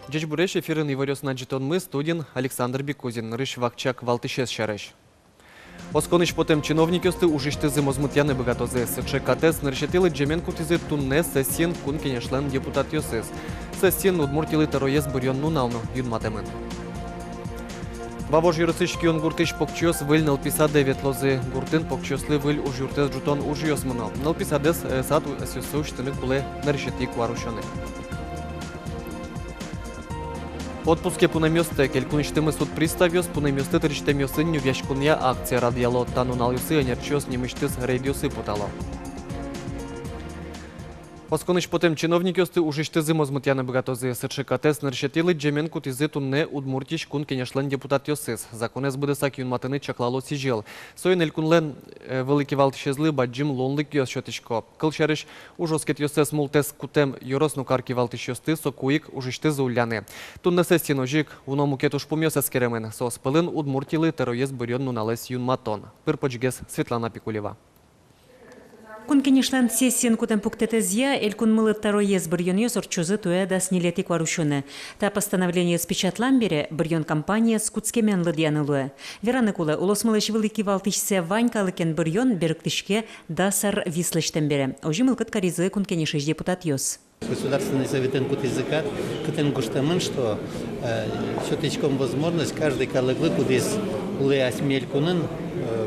Джеч буреш эфирын иварёс наджитон мы, студент Александр Бекузин, рыш вакчак валтышес шареш. Осконыш потем чиновники осты ужишты зимозмутяны богатозе. СКТС нарышетилы джемен кутизы тунне сессиен кун кенешлен депутат йосыз. Сессиен удмуртилы тароез бурьон нуналну юнматемын. Вавож юрысышки он гуртыш покчёс выль налписаде ветлозы. Гуртын покчёслы выль уж юртез жутон уж йосмынал. Налписадес сад асюсу штымык буле нарышети кварушоны. Отпуске пунамёсты, келькуништымы суд приставёс, пунамёсты тырыштемёсы нювяшкуния акция радиало тануналюсы анерчёс немыштыз рейдиосы путало. Осконыш потем чиновники осты ужишты зимозмутяны богатозы. СКТС нарышетилы джемен кутизы тунне удмуртиш кун кенешлен депутат йосыз. Законез быдысак юнматыны чаклало сижел. Сойн элькунлен великий валтышезлы баджим лонлык йос шотишко. Кылшарыш ужоскет йосез мултес кутем йорос нукарки валтыш йосты сокуик ужишты зауляны. Тунне сестин ожик уному кетуш помёс эскеремен. Сос пылын удмуртилы тероез бурьон нуналес юнматон. Пырпочгес Светлана Пикулева. Кун кенешлен сессиен кутем пуктетезья, эль кун мылы тароез бурьон йос орчозы туэ да снилетик варушуны. Та постановление спечатлан бере бурьон компания скутскемен лыдьянылуэ. Вераны кулы улосмылыш великий валтышсе ванькалыкен бурьон берыктышке дасар вислыштен бере. Ожи мылкыт каризы кун кенешеш депутат йос. Государственный совет языка кытен гуштамын, что щеточком возможность каждый калыглы кудес улы осмель кунын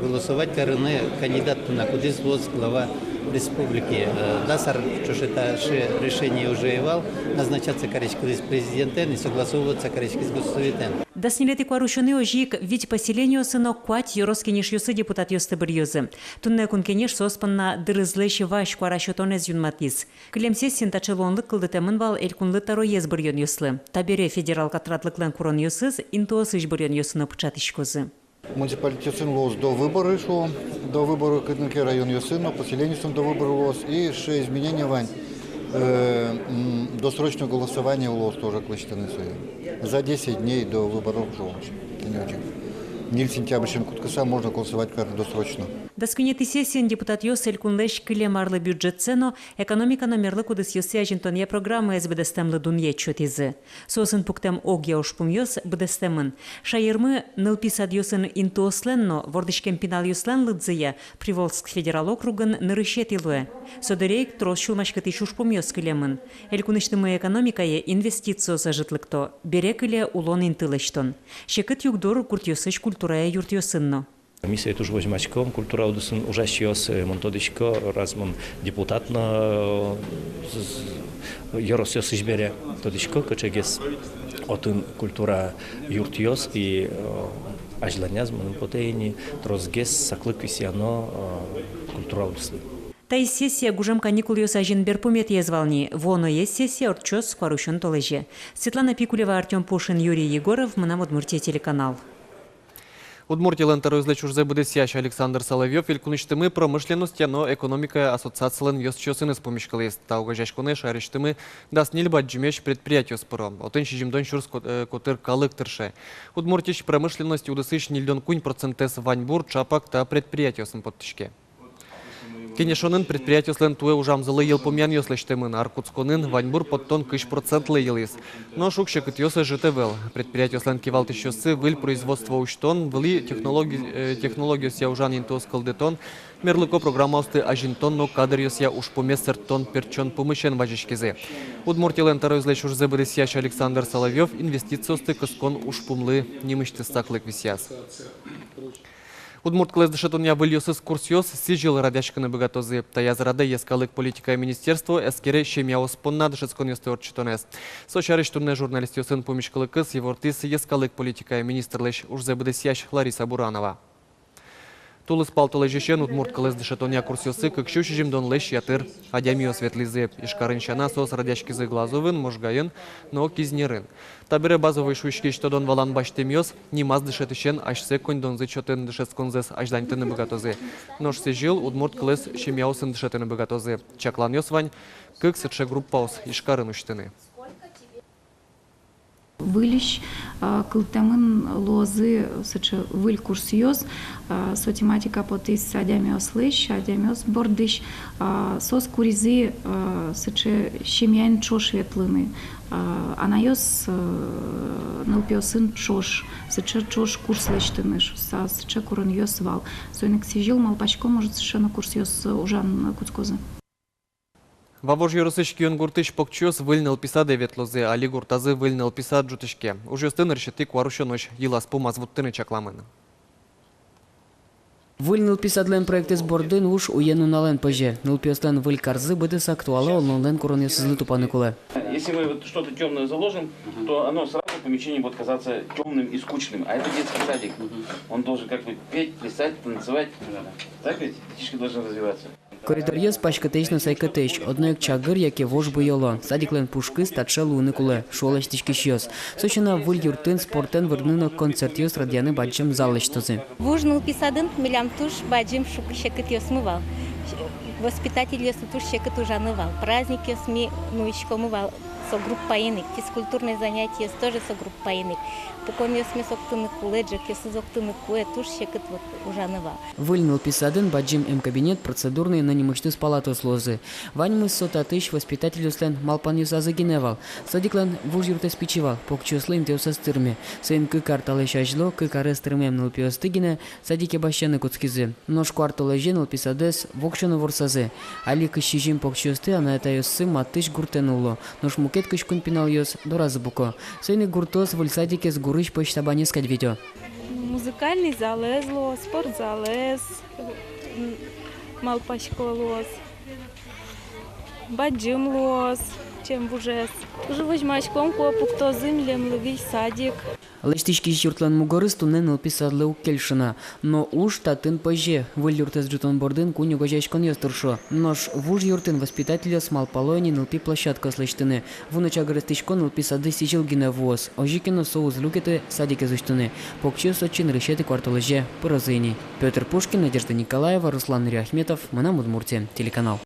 голосовать карыны кандидат на кудес воз глава республики. Дасар, что это решение уже ивал, назначаться корейский президентен и согласовываться корейский с госсоветом. Да снилети кварушуны ожик ведь поселению сыно куать юроскенеш юсы депутат йосты бирюзы. Тунне кункенеш соспанна дырызлэши ваш кварашотонез юнматис. Клем сессин тачелонлык кылдытемын вал элькунлы тароез бирюн юслы. Табере федерал катратлыклен курон юсыз интуосыш бирюн юсыны пчатышкозы. Муниципалитет лос до выбора шел, до выбора Кыдынки район Йосыно, поселение до выбора лос и 6 изменений вань. Досрочное голосование лос тоже клычтаны за 10 дней до выборов жолч. Нил сентябрьшин куткаса можно голосовать досрочно. Даскунети сессиен депутат йос элькунлеш килемарлы бюджет цено экономика номерлы кудыс йосы ажинтонья программы эс бедестемлы дунье чотизы. Сосын пуктем огья ушпум йос бедестемын. Шайырмы нылписад йосын интуосленно вордышкем пинал йослен лыдзыя Приволжск федерал округын нырышетилуэ. Содерейк трос шулмашкыты шушпум йос килемын. Элькуныштымы экономикае инвестицио сажытлыкто. Берек иле улон интылыштон. Шекыт югдор курт йосыш культурая юрт йосынно. Комиссия туж возьмачком, культура удусын ужащиос монтодичко, размон депутат на Яросиос избере тодичко, качегес отын культура юртиос и ажланяз монпотейни трозгес саклык висяно культура удусын. Та и сессия гужам каникул йос ажин берпумет езвални. Воно есть сессия орчос скварушен толеже. Светлана Пикулева, Артем Пушин, Юрий Егоров, Мына Удмуртия телеканал. Удмуртилен тарозлеч уже буде сящ Александр Соловьев, илькуништымы промышленность, но экономика ассоциациялен йос чёсын из помешкалес. Та угожачкуны шариштымы даст нильба джимеш предприятию споро. Отын шижимдон шурс котыр калык тырше. Удмуртич промышленность удысыш нильдон кунь процентес ваньбур, чапак та предприятиосын подтышке. Кенешонын предприятиослен туэ ужамзылы ел помян йослештемын, аркутсконын ваньбур подтон кыш процентлы елис. Но шукшекыт йосы житевел. Предприятиослен кивалтыш йосы выль производство уштон, вли технологию ся ужан интос калдетон, мерлыко программа осты ажинтон, но кадр йося уж помесертон перчон помыщен важишкезе. Удмуртилен тарозлеч уже буде сящ Александр Соловьев, инвестициосты кыскон уж пумлы немышты стаклык висяс. Удмурт класс дышатуня выльёсыз курсьёс сижил радяшканы богатозы. Таязрада ескалык политика министерство эскере щемяос понна дышатскон ёсты орчитонес. Сочарыш турне журналист ёсын помешкалыкыз евортис ескалык политика министрлыш уже буде сящ Лариса Буранова. Тулыс палтылы жешен удмурт класс дышатуня курсьёсы кыкшу шижимдон леш ятыр адямио светлизы. Ишкарынчана сос радяшкизы глазовын, можгайын, но кизнерын. Табире базовый шуйшки, что дон валан баштемиос, немаз дышетышен, ашсе конь донзы чотен дышесконзес ажданьтыны богатозы. Нож сижил удмурт класс щемяосын дышетыны богатозы. Чаклан ёсвань, кык сетше группаус ишкарын уштыны. вылищ, кылтамын лозы, сычы выль курсиоз, со тематика потис адямиос лыщ, адямиос бордыщ, сос куризы, сычы щемян чош ветлыны, анайос нылпиосын чош, сычы чош курс лыштыныш, сычы курын йос вал. Сойник сижил малпачко может совершенно курс йос ужан куцкозы. Вавож юрысыш кион гуртыш покчос выльныл писа девет лозе, али гуртазы выльныл писа джутышке. Уже стыныр щиты кварущоныш, елас помаз вуттыны чакламын. Выль нылписадлен проекты сбордын уж уену нален поже. Нылпиостан выль карзы быдыс актуалы олнолен курон сызлы тупаны кулы. Если мы вот что-то темное заложим, то оно сразу помещение будет казаться темным и скучным. А это детский садик. Он должен как бы петь, плясать, танцевать. Так ведь детишки должны развиваться. Коридор ес пашкатечно сайкатеч, одно як чагыр, яке вож буйоло. Садиклен пушкы статша луны кулы, шолаштички щёс. Сочина выль юртын спортен вырныно концерт ёс радианы баджем залыштозы. Вужнул писадын милям туш баджим шук щекет ёс мывал. Воспитатель ёс туш щекет ужанывал. Праздник ёс ми мывал. Со группаиник, физкультурные занятия тоже со группаиник. Такой ёс ми соктыны куледжек, ёс соктыны куэ туш щекет вот ужанывал. Выль нылписадын баджим кабинет процедурный на немыштыс палатос лозы. Ваньмы сотатыш воспитатель услен малпан юсазы геневал. Садиклен вуж юртес пичевал, покчуслым теуса стырме. Сын карталы шажло, кары стырмем нылпиостыгине, садике бащаны куцкизы. Нож кварталы жен нылписадес вокшаны ворсазы. Али кыщижим покчусты, ана это ёссы маттыш гуртенуло. Нож мукет кышкун пинал ёс доразы буко. Сыны гуртос выль садике с гурыш почтабане скадвидё. Музыкальный залезло, спортзалез, малпачколос, баджимлос, чем бужес. Уже возьмачком копу, кто землем ловить садик. Лештички юртлан мугорыс тунне нылписадлы уккельшина. Но уж татын поже. Выль юртес джутон бордын куню гожачкон ёстуршо. Нож вуж юртын воспитателя с малпалойни нылпи площадка слыштыны. Вуныча грестичко нылписады сижилгина воз. Ожикино соуз люкеты садике зыштыны. Покчу сочин решеты кварталыже пырозыни. Петр Пушкин, Надежда Николаева, Руслан Ряхметов, Манам Удмуртия, телеканал.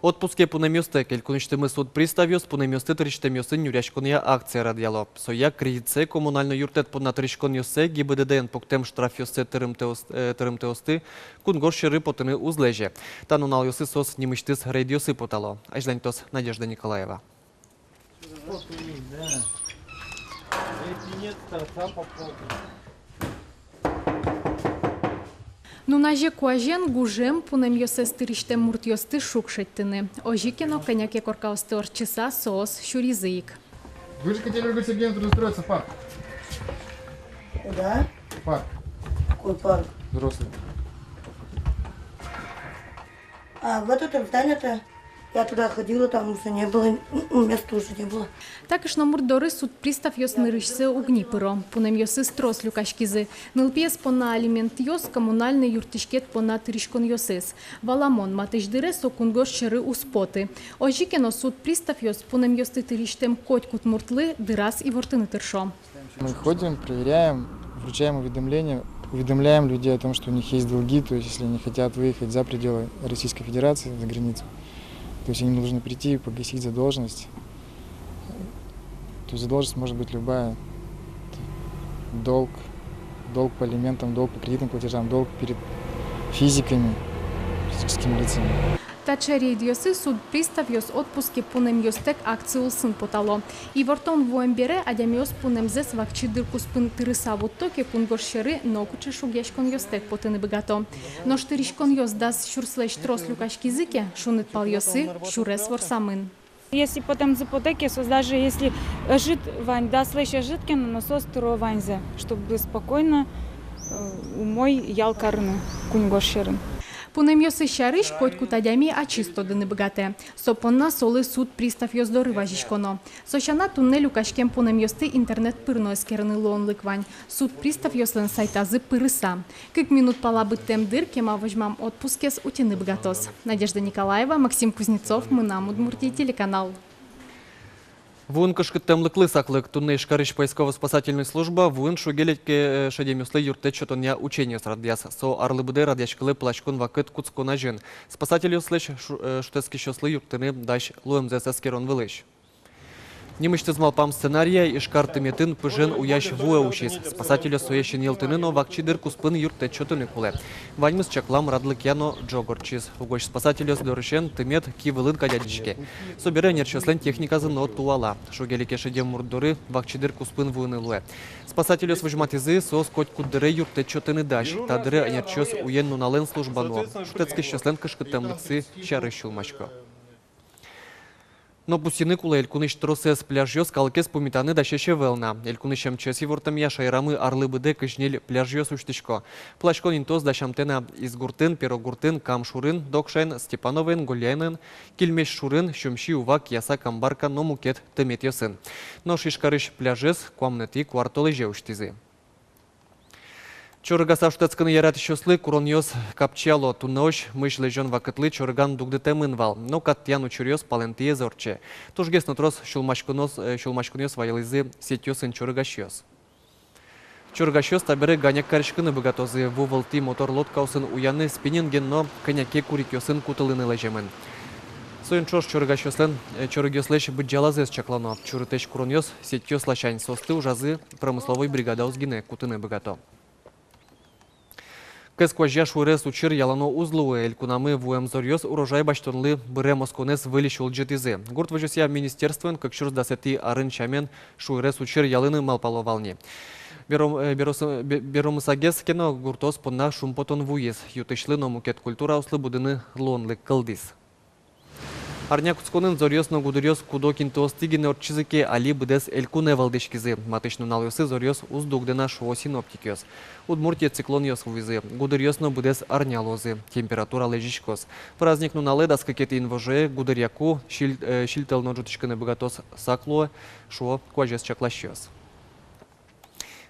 Отпуске пунемёсты, келькуничтымы суд приставёс, пунемёсты тыричтемёсын юряшкония акция радиало. Соя кредитсе коммунально юртет пунна тыричкон ёсе, ГИБДДН поктем штраф ёсе тырымтеосты, кунгор шыры потыны узлеже. Танунал ёсы сос немыштыс рейдиосы потало. Ажлантос Надежда Николаева. Нунаже куажен гужем пунем йосестыриште мурт йосты шукшеттыны. Ожикино коняке коркаусты орчиса соос шуризыик. Вы же хотели, Ольга Сергеевна, трудоустроиться в парк? Да? Парк. Какой парк? Взрослый. Вот это здание-то. Я туда ходила, там уже не было, места уже не было. Також на мурдори суд пристав йос нырышсе угнипыро. Пунем йосы строс люкашкизы. Нылпиес пона алимент йос коммунальный юртишкет пона тыришкон йосес. Валамон матыждыре сокунгош шыры успоты. Ожикено суд пристав йос пунем йосты тыриштем котькут муртлы дырас и вортыны тыршо. Мы ходим, проверяем, вручаем уведомления, уведомляем людей о том, что у них есть долги, то есть если они хотят выехать за пределы Российской Федерации, за границу. То есть они должны прийти и погасить задолженность. То есть задолженность может быть любая. Долг по алиментам, долг по кредитным платежам, долг перед физиками, физическими лицами. Тачери йосы суд пристав йос отпуске пунем йостек акцию сын потало. И вортон воембере адям йос пунем зес вакчи дырку спын тырыса вот токе кунгор шеры нокуче шугешкон йостек потыны богато. Но штыришкон йос дас шурслеш трос люкашки зыке, шунет пал йосы, шурес ворсамын. Если потом за ипотеки, даже если жит вань, да, слышь, житки на насос тuro ваньзе, чтобы спокойно умой ялкарны кунгошерын. Пунем йосы шарыш котку тадями ачисто дыны богате. Сопонна солы суд пристав йос доры важишконо. Сошана туннель лукашкем пунем йосты интернет пырно эскерны лон лыквань. Суд пристав йослен сайтазы пырыса. Как минут палабы тем дыр, кема возьмам отпускес утины богатос. Надежда Николаева, Максим Кузнецов, Манам Удмуртия, телеканал. Вуын кышкыттемлыклы саклык тунны шкарыш поисково-спасательная служба вуын шугелетке шадемюслы юртет чотоня учение срадяс. Со арлыбыды радяшкылы плачкун вакыт куцкона жын. Спасатель юслыш шутецки шослы юртыны даш луэмзес аскерон вылыш. Немышты змалпам сценария и шкарты метын пыжен уящ вуэ ушис. Спасателя соещен елтыны, но вакчидыр куспын юртет чотыны куле. Ваньмыз чаклам радлык яно джогорчиз. Угощ спасателя сдорышен тымет кивылын кадядичке. Собере нерчослен техника зыно туала. Шугелике шедем мурдуры вакчидыр куспын вуыны луэ. Спасателя свыжматизы сос коть куддыры юртет чотыны даш. Тадыры нерчос уен нунален службано. Шутецкий щослен кышкытемлыксы чары щулмачко. Но пусины кула элькуныш тросес пляжьёс калкес пумитаны дащеше велна. Элькунышем чеси вортам я шайрамы арлыбыде кышнель пляжьёс уштичко. Плашкон интос дащамтена из гуртын, перогуртын, камшурын, докшен, Степановен, Гуляйнен, кильмеш шурын, щумши увак, яса камбарка, но мукет тымет йосын. Но шишкарыш пляжес, куамнети квартолы жеуштизы. Чорыгаса штецканы ярат щослы куроньос капчало тунош мыш лежон вакытлы чорыган дугдыте мынвал, но каттяну чурьос палентие зорче. Тужгес нутрос шулмашкуньос вайлызы сетьосын чорыгащёс. Чорыгащёс таберы ганяк карышкыны богатозы вувалти мотор лодкаусын уяны спиннинген, но коняке курикёсын кутылыны лежемен. Соин чош чорыгащёслен чорыгёслеш быджалазес чаклано. Чурытеш куроньос сетьёс лачань состы ужазы промысловой бригада узгине кутыны богато. Кыз кважья шурес учир ялано узлуы, элькунамы вуэмзорьёс урожай баштонлы быре москонес вылиш улджетизы. Гурт вожусия министерствен, как чурс дасети арын чамен шурес учир ялыны малпаловални. Беромысагес кено гуртос понна шумпотон вуез, ютышлы номукет культура услы будыны лонлы кылдис. Арня куцконын зорьёс гудырьёс кудокин тоостигин орчизыке али быдес элькуне валдышкизы. Матышну налёсы зорьёс уздугдена шо синоптикёс. Удмуртия циклон ёс вуизы. Гудырьёс быдес арня лозы. Температура лежишкос. Праздник нунале даскакети инвоже гудырьяку шильтел ноджутышканы богатос сакло шо кважес чаклащёс.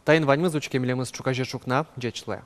Тайн ваньмыз учкемлемыз чукаже шукна джечле.